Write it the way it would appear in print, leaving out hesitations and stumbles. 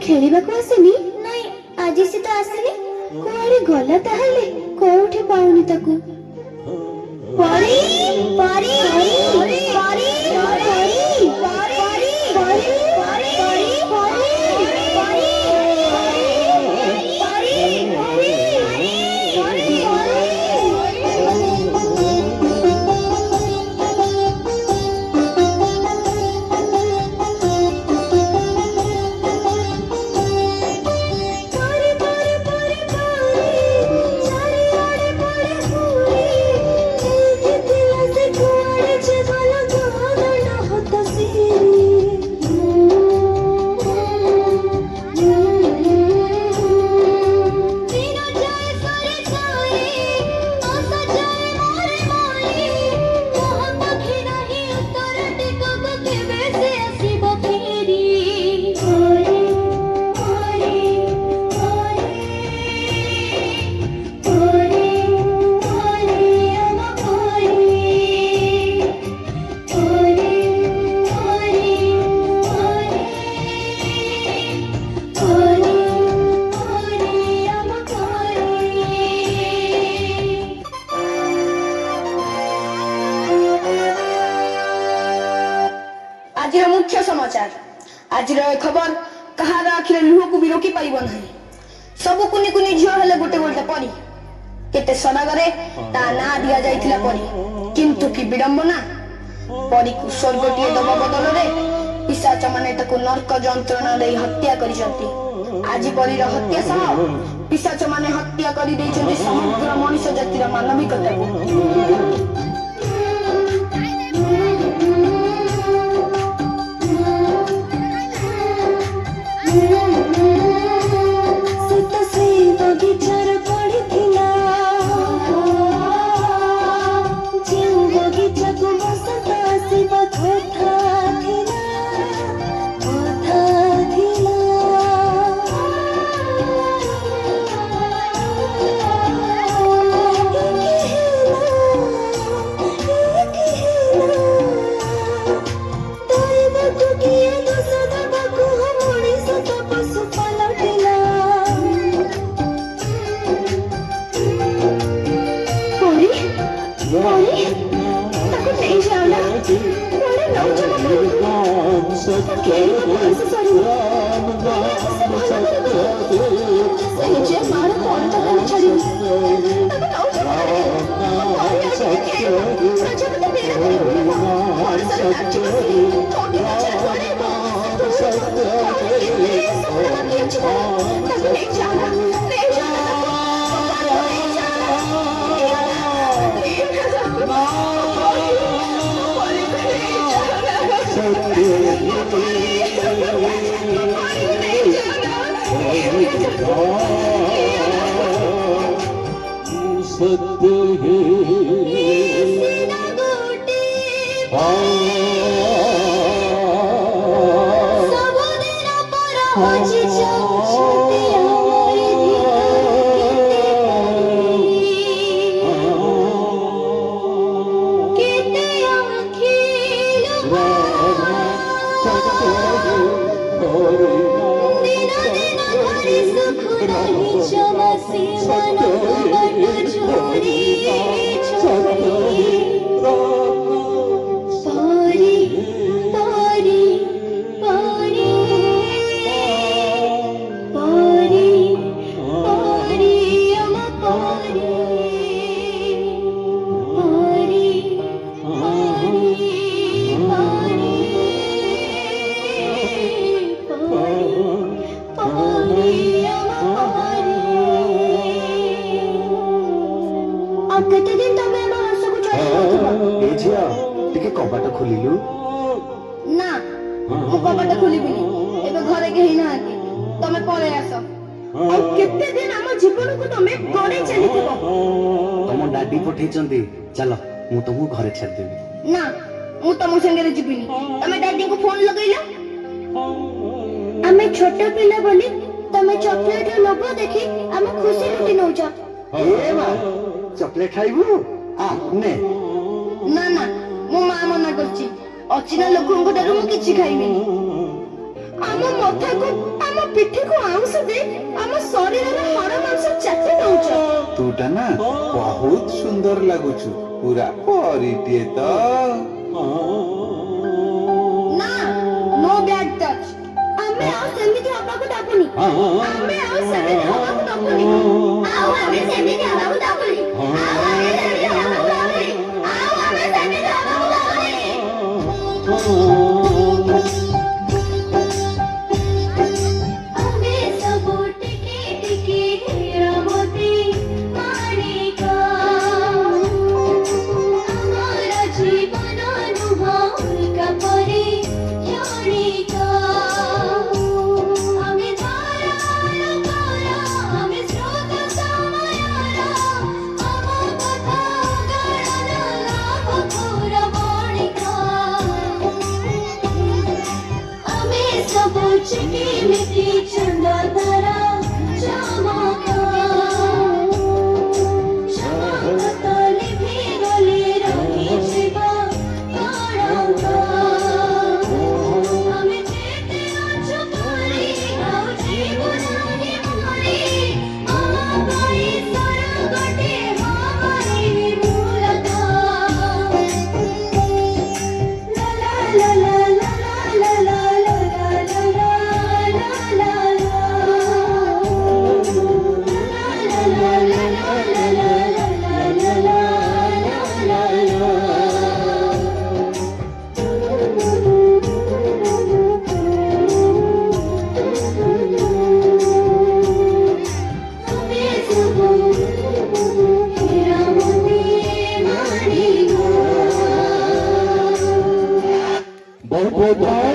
ଖେଳିବାକୁ ଆସିନି? ନାଇଁ, ଆଜି ସେ ତ ଆସିନି। କୁଆଡେ ଗଲା ତାହେଲେ? କୋଉଠି ପାଉନି ତାକୁ। ପରୀ, ପରୀ, ପରୀ, ପରୀ, ପରୀ, ପରୀ, ପରୀ, ପରୀ, आज मुख्य समाचार। आज खबर कहार आखिर लुह को भी रोकी पार ना। सब कुनी कुनी झील हेले गोटे गोटे परी केते सदागरे ता ना दिया जाइथिला परी, किंतु कि विडंबना, परी को स्वर्गटीय दबा बदल रे पिशाच माने ताको नरक जंत्रणा दे हत्या करिसंती। आज परीर हत्या सह पिशाच माने हत्या करि दैछन्ती समग्र मनुष्य जातिर मानविकता को। कबाट खोलिलु ना मु कबाट खोलिबिनी एबे घरे केही नाहांती तमे पळे आसो और केते दिन हम जीवन को तमे गडे चलिथिबो तम डाडी पठेचंती चलो मु तुमु घरे छाड़ देबी ना मु तम संगे जीबिनी तमे डाडी को फोन लगैला हमें छोटा पिला बोली तमे चॉकलेट लोभ देखि हम खुशी लुटी नउचा ए मां चॉकलेट खाइबु आ ने ना ना मो मां मना करछि अचिना लोकन को डर मु किछि खाइबिनी ଆମ ମଥାକୁ ଆମ ପିଠିକୁ ଆଉଁସ ଦେଇ ଆମ ଶରୀରର ହାଡ଼ ମାଂସ ଚାଟି ଦଉଛ। ତୁଟା ନା ବହୁତ ସୁନ୍ଦର ଲାଗୁଛୁ, ପୁରା ପରିଟିଏ ତ। ନା, no bad touch। ଆମେ ଆଉ ସେମିତି ହବାକୁ ଦବୁନି। ଆମେ ଆଉ ସେମିତି ହବାକୁ ଦବୁନି। ଆଉ ଆମେ ସେମିତି ହବାକୁ ଦବୁନି। ଆଉ ଆମେ ସେମିତି ହବାକୁ ଦବୁନି। ଆଉ ଆମେ ସେମିତି ହବାକୁ ଦବୁନି। ଆମେ ସବୁ ଟିକେ ଟିକେ ହୀରାମତି ମାଣିକ। ଆମର ଜୀବନ ନୁହଁ ଉଲ୍କା ପରି କ୍ଷଣିକ। ଆମେ ଧାରାର କର, ଆମେ ସ୍ରୋତ ସମୟର। ଆମ କଥା ଗଣନ ଲାଭ ଘୋର ବଣିକ। ଆମେ ସବୁ ଚିକିମିକି ଚନ୍ଦ୍ର ତାରା ଚମକ। ଚମକ ତଳେ ଭିଗଲେ ରହିଯିବ କଳଙ୍କ। ଆମେ ଯେତେ ଅଛୁ ପରି ଆଉ ଯିବୁ ନାହିଁ ମରି। ଆମ ପରିସର ଗୋଟେ ହବନି ମୂଳକ। ଲା ଲା ଲା ଲା ଲା ଲା ଲା ଲା ଲା ଲା ଲା ଲା बहुत बहुत